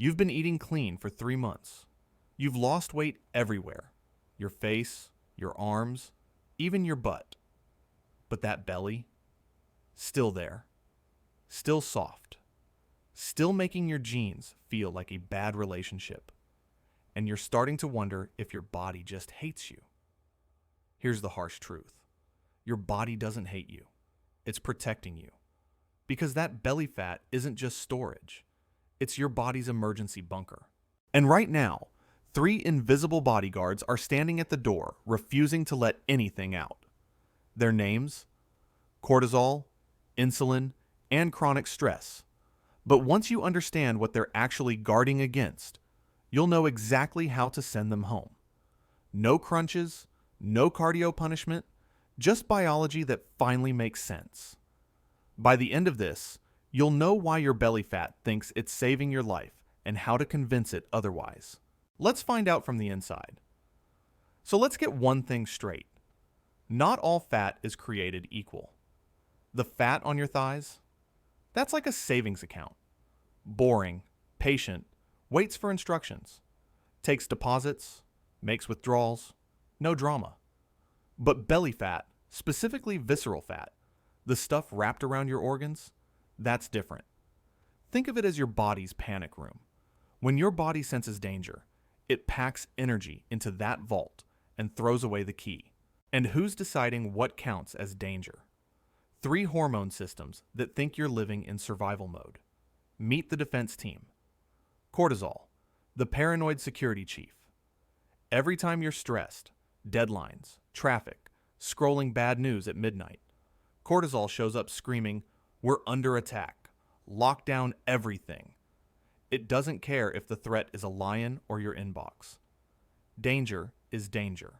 You've been eating clean for 3 months. You've lost weight everywhere. Your face, your arms, even your butt. But that belly? Still there. Still soft. Still making your jeans feel like a bad relationship. And you're starting to wonder if your body just hates you. Here's the harsh truth. Your body doesn't hate you. It's protecting you. Because that belly fat isn't just storage. It's your body's emergency bunker. And right now, 3 invisible bodyguards are standing at the door, refusing to let anything out. Their names? Cortisol, insulin, and chronic stress. But once you understand what they're actually guarding against, you'll know exactly how to send them home. No crunches, no cardio punishment, just biology that finally makes sense. By the end of this, you'll know why your belly fat thinks it's saving your life and how to convince it otherwise. Let's find out from the inside. So let's get one thing straight. Not all fat is created equal. The fat on your thighs? That's like a savings account. Boring, patient, waits for instructions, takes deposits, makes withdrawals, no drama. But belly fat, specifically visceral fat, the stuff wrapped around your organs, that's different. Think of it as your body's panic room. When your body senses danger, it packs energy into that vault and throws away the key. And who's deciding what counts as danger? 3 hormone systems that think you're living in survival mode. Meet the defense team. Cortisol, the paranoid security chief. Every time you're stressed, deadlines, traffic, scrolling bad news at midnight, cortisol shows up screaming, "We're under attack. Lock down everything." It doesn't care if the threat is a lion or your inbox. Danger is danger.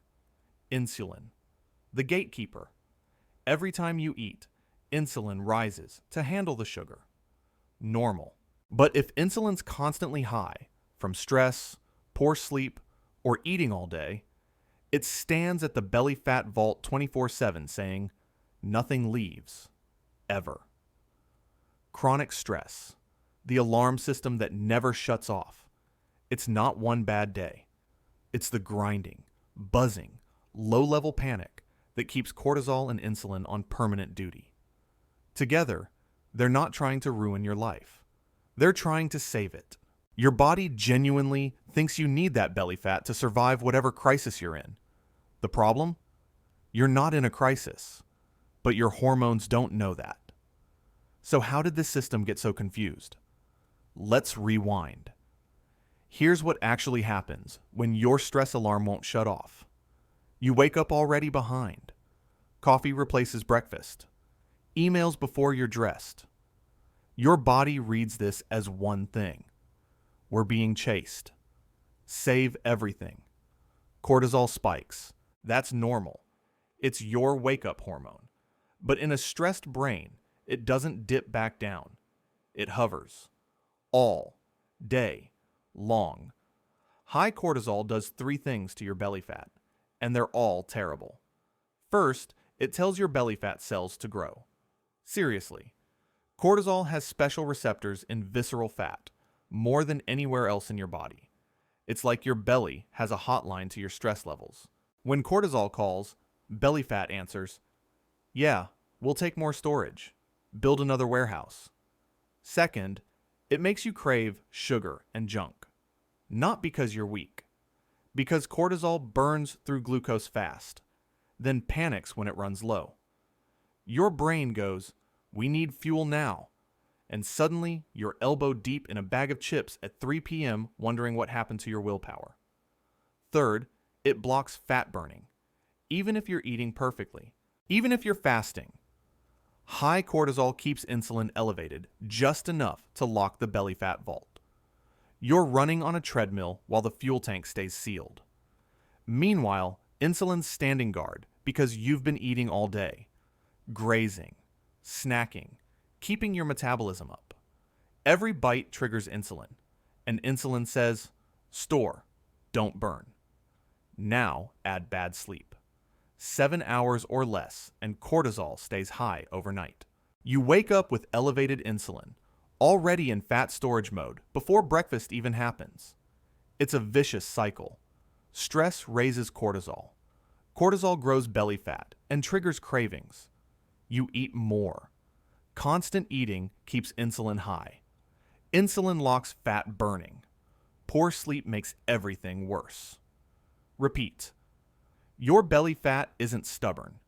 Insulin, the gatekeeper. Every time you eat, insulin rises to handle the sugar. Normal. But if insulin's constantly high, from stress, poor sleep, or eating all day, it stands at the belly fat vault 24/7 saying, "Nothing leaves. Ever." Chronic stress, the alarm system that never shuts off. It's not one bad day. It's the grinding, buzzing, low-level panic that keeps cortisol and insulin on permanent duty. Together, they're not trying to ruin your life. They're trying to save it. Your body genuinely thinks you need that belly fat to survive whatever crisis you're in. The problem? You're not in a crisis, but your hormones don't know that. So how did this system get so confused? Let's rewind. Here's what actually happens when your stress alarm won't shut off. You wake up already behind. Coffee replaces breakfast. Emails before you're dressed. Your body reads this as one thing. We're being chased. Save everything. Cortisol spikes. That's normal. It's your wake-up hormone. But in a stressed brain, it doesn't dip back down. It hovers. All day long. High cortisol does 3 things to your belly fat, and they're all terrible. First, it tells your belly fat cells to grow. Seriously. Cortisol has special receptors in visceral fat, more than anywhere else in your body. It's like your belly has a hotline to your stress levels. When cortisol calls, belly fat answers, "Yeah, we'll take more storage. Build another warehouse." Second, it makes you crave sugar and junk. Not because you're weak. Because cortisol burns through glucose fast, then panics when it runs low. Your brain goes, "We need fuel now." And suddenly, you're elbow deep in a bag of chips at 3 p.m. wondering what happened to your willpower. Third, it blocks fat burning, even if you're eating perfectly, even if you're fasting. High cortisol keeps insulin elevated just enough to lock the belly fat vault. You're running on a treadmill while the fuel tank stays sealed. Meanwhile, insulin's standing guard because you've been eating all day, grazing, snacking, keeping your metabolism up. Every bite triggers insulin, and insulin says, "Store, don't burn." Now add bad sleep. 7 hours or less, and cortisol stays high overnight. You wake up with elevated insulin, already in fat storage mode before breakfast even happens. It's a vicious cycle. Stress raises cortisol. Cortisol grows belly fat and triggers cravings. You eat more. Constant eating keeps insulin high. Insulin locks fat burning. Poor sleep makes everything worse. Repeat. Your belly fat isn't stubborn.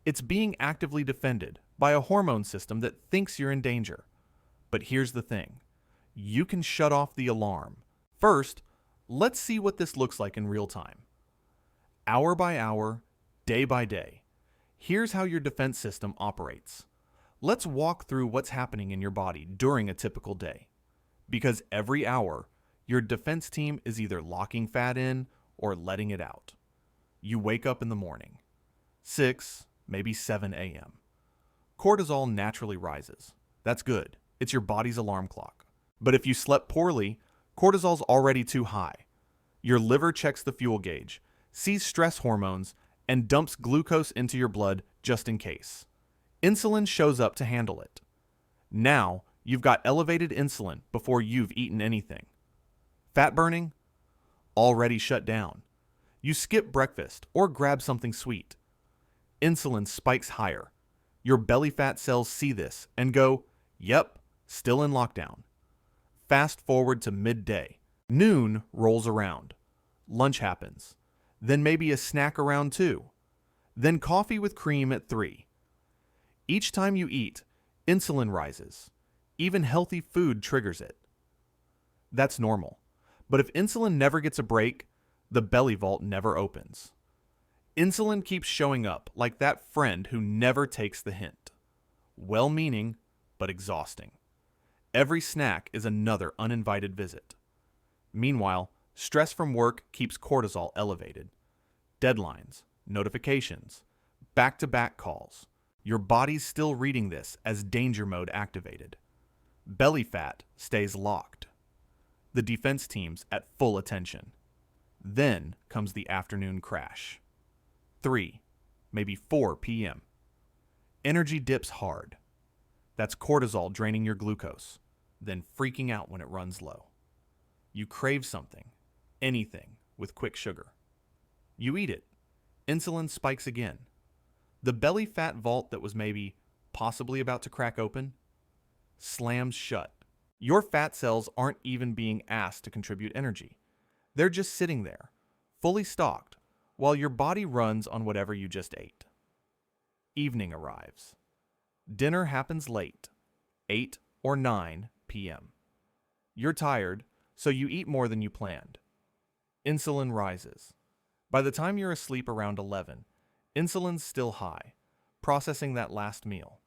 It's being actively defended by a hormone system that thinks you're in danger. But here's the thing. You can shut off the alarm. First, let's see what this looks like in real time. Hour by hour, day by day. Here's how your defense system operates. Let's walk through what's happening in your body during a typical day. Because every hour, your defense team is either locking fat in or letting it out. You wake up in the morning. 6, maybe 7 a.m. Cortisol naturally rises. That's good. It's your body's alarm clock. But if you slept poorly, cortisol's already too high. Your liver checks the fuel gauge, sees stress hormones, and dumps glucose into your blood just in case. Insulin shows up to handle it. Now, you've got elevated insulin before you've eaten anything. Fat burning? Already shut down. You skip breakfast or grab something sweet. Insulin spikes higher. Your belly fat cells see this and go, yep, still in lockdown. Fast forward to midday. Noon rolls around. Lunch happens. Then maybe a snack around 2. Then coffee with cream at 3. Each time you eat, insulin rises. Even healthy food triggers it. That's normal. But if insulin never gets a break, the belly vault never opens. Insulin keeps showing up like that friend who never takes the hint. Well-meaning, but exhausting. Every snack is another uninvited visit. Meanwhile, stress from work keeps cortisol elevated. Deadlines, notifications, back-to-back calls. Your body's still reading this as danger mode activated. Belly fat stays locked. The defense team's at full attention. Then comes the afternoon crash. 3, maybe 4 p.m. Energy dips hard. That's cortisol draining your glucose, then freaking out when it runs low. You crave something, anything, with quick sugar. You eat it. Insulin spikes again. The belly fat vault that was maybe possibly about to crack open slams shut. Your fat cells aren't even being asked to contribute energy. They're just sitting there, fully stocked, while your body runs on whatever you just ate. Evening arrives. Dinner happens late, 8 or 9 p.m. You're tired, so you eat more than you planned. Insulin rises. By the time you're asleep around 11, insulin's still high, processing that last meal.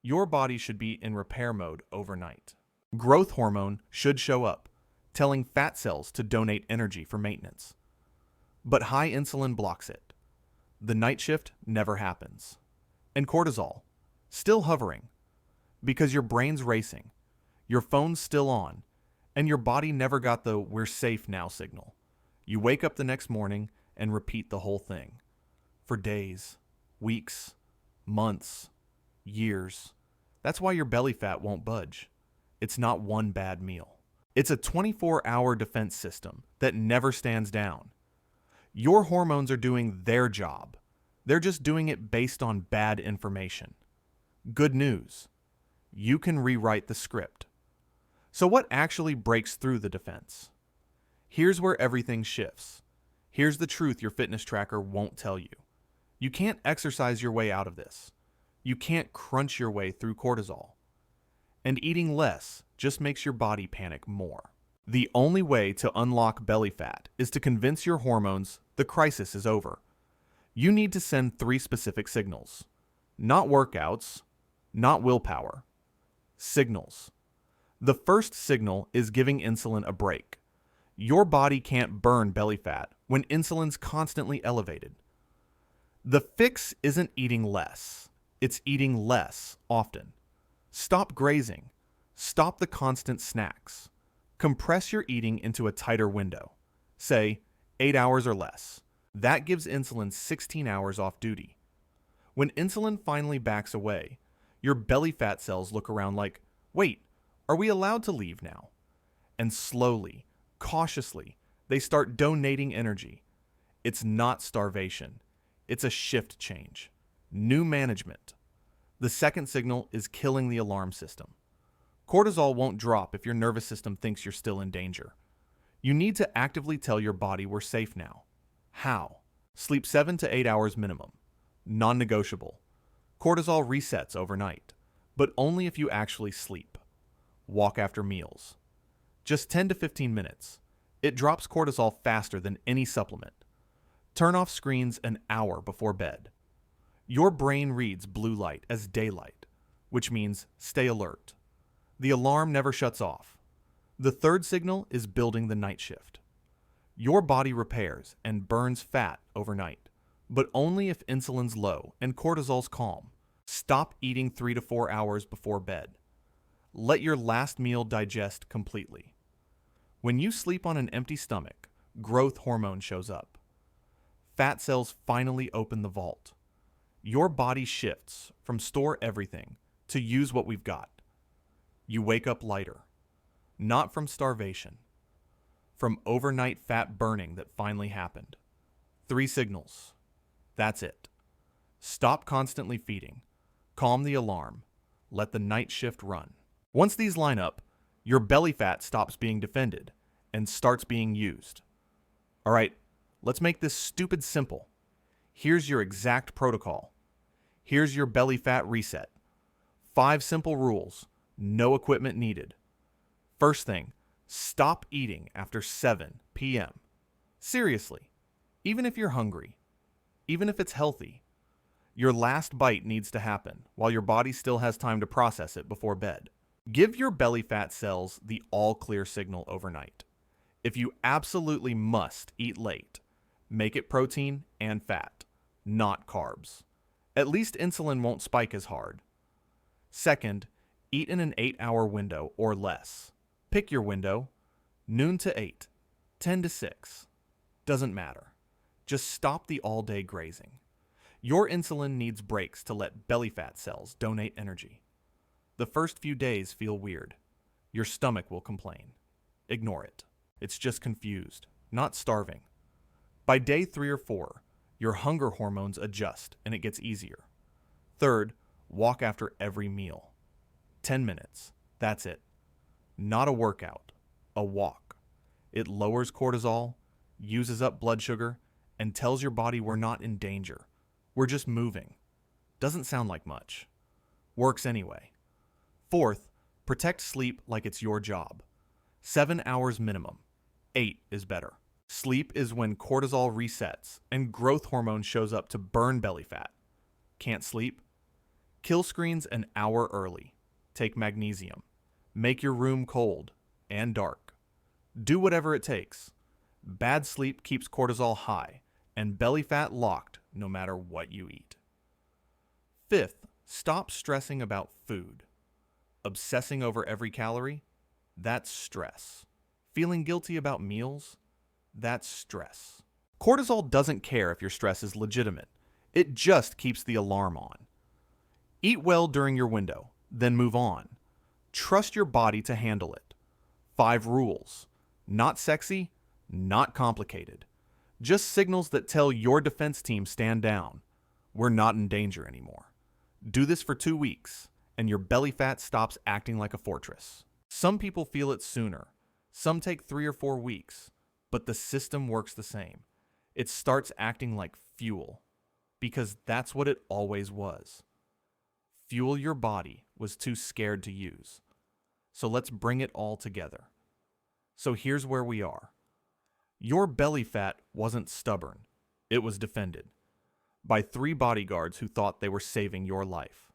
Your body should be in repair mode overnight. Growth hormone should show up, telling fat cells to donate energy for maintenance. But high insulin blocks it. The night shift never happens. And cortisol, still hovering, because your brain's racing, your phone's still on, and your body never got the "we're safe now" signal. You wake up the next morning and repeat the whole thing. For days, weeks, months, years. That's why your belly fat won't budge. It's not one bad meal. It's a 24-hour defense system that never stands down. Your hormones are doing their job. They're just doing it based on bad information. Good news. You can rewrite the script. So what actually breaks through the defense? Here's where everything shifts. Here's the truth your fitness tracker won't tell you. You can't exercise your way out of this. You can't crunch your way through cortisol. And eating less just makes your body panic more. The only way to unlock belly fat is to convince your hormones the crisis is over. You need to send 3 specific signals. Not workouts, not willpower. Signals. The first signal is giving insulin a break. Your body can't burn belly fat when insulin's constantly elevated. The fix isn't eating less. It's eating less often. Stop grazing. Stop the constant snacks. Compress your eating into a tighter window. Say, 8 hours or less. That gives insulin 16 hours off duty. When insulin finally backs away, your belly fat cells look around like, wait, Are we allowed to leave now? And slowly, cautiously, they start donating energy. It's not starvation. It's a shift change. New management. The second signal is killing the alarm system. Cortisol won't drop if your nervous system thinks you're still in danger. You need to actively tell your body we're safe now. How? Sleep 7 to 8 hours minimum. Non-negotiable. Cortisol resets overnight, but only if you actually sleep. Walk after meals. Just 10 to 15 minutes. It drops cortisol faster than any supplement. Turn off screens an hour before bed. Your brain reads blue light as daylight, which means stay alert. The alarm never shuts off. The third signal is building the night shift. Your body repairs and burns fat overnight, but only if insulin's low and cortisol's calm. Stop eating 3 to 4 hours before bed. Let your last meal digest completely. When you sleep on an empty stomach, growth hormone shows up. Fat cells finally open the vault. Your body shifts from store everything to use what we've got. You wake up lighter, not from starvation, from overnight fat burning that finally happened. 3 signals. That's it. Stop constantly feeding. Calm the alarm. Let the night shift run. Once these line up, your belly fat stops being defended and starts being used. All right, let's make this stupid simple. Here's your exact protocol. Here's your belly fat reset. 5 simple rules, no equipment needed. First thing, stop eating after 7 p.m. Seriously, even if you're hungry, even if it's healthy, your last bite needs to happen while your body still has time to process it before bed. Give your belly fat cells the all-clear signal overnight. If you absolutely must eat late, make it protein and fat, not carbs. At least insulin won't spike as hard. Second, eat in an 8-hour window or less. Pick your window, noon to 8, 10 to 6. Doesn't matter. Just stop the all-day grazing. Your insulin needs breaks to let belly fat cells donate energy. The first few days feel weird. Your stomach will complain. Ignore it. It's just confused, not starving. By day 3 or 4, your hunger hormones adjust and it gets easier. Third, walk after every meal. 10 minutes. That's it. Not a workout, a walk. It lowers cortisol, uses up blood sugar, and tells your body we're not in danger. We're just moving. Doesn't sound like much. Works anyway. Fourth, protect sleep like it's your job. 7 hours minimum. 8 is better. Sleep is when cortisol resets and growth hormone shows up to burn belly fat. Can't sleep? Kill screens an hour early. Take magnesium. Make your room cold and dark. Do whatever it takes. Bad sleep keeps cortisol high and belly fat locked no matter what you eat. Fifth, stop stressing about food. Obsessing over every calorie? That's stress. Feeling guilty about meals? That's stress. Cortisol doesn't care if your stress is legitimate. It just keeps the alarm on. Eat well during your window, then move on. Trust your body to handle it. 5 rules. Not sexy, not complicated. Just signals that tell your defense team stand down. We're not in danger anymore. Do this for 2 weeks, and your belly fat stops acting like a fortress. Some people feel it sooner. Some take 3 or 4 weeks. But the system works the same. It starts acting like fuel, because that's what it always was. Fuel your body was too scared to use. So let's bring it all together. So here's where we are. Your belly fat wasn't stubborn. It was defended by 3 bodyguards who thought they were saving your life.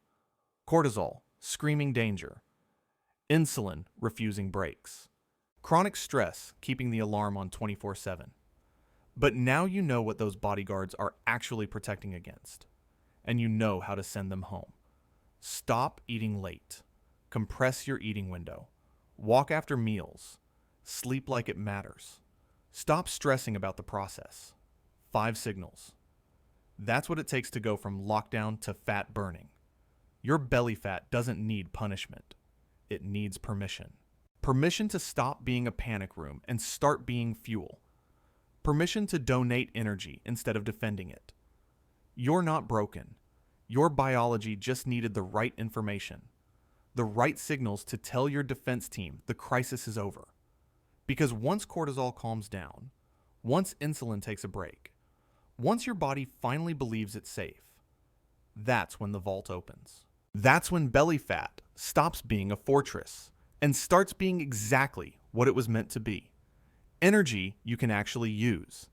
Cortisol, screaming danger. Insulin, refusing breaks. Chronic stress, keeping the alarm on 24/7. But now you know what those bodyguards are actually protecting against, and you know how to send them home. Stop eating late. Compress your eating window. Walk after meals. Sleep like it matters. Stop stressing about the process. 5 signals. That's what it takes to go from lockdown to fat burning. Your belly fat doesn't need punishment. it needs permission. Permission to stop being a panic room and start being fuel. Permission to donate energy instead of defending it. You're not broken. Your biology just needed the right information, the right signals to tell your defense team the crisis is over. Because once cortisol calms down, once insulin takes a break, once your body finally believes it's safe, that's when the vault opens. That's when belly fat stops being a fortress and starts being exactly what it was meant to be. Energy you can actually use.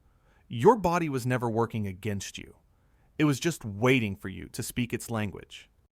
Your body was never working against you. It was just waiting for you to speak its language.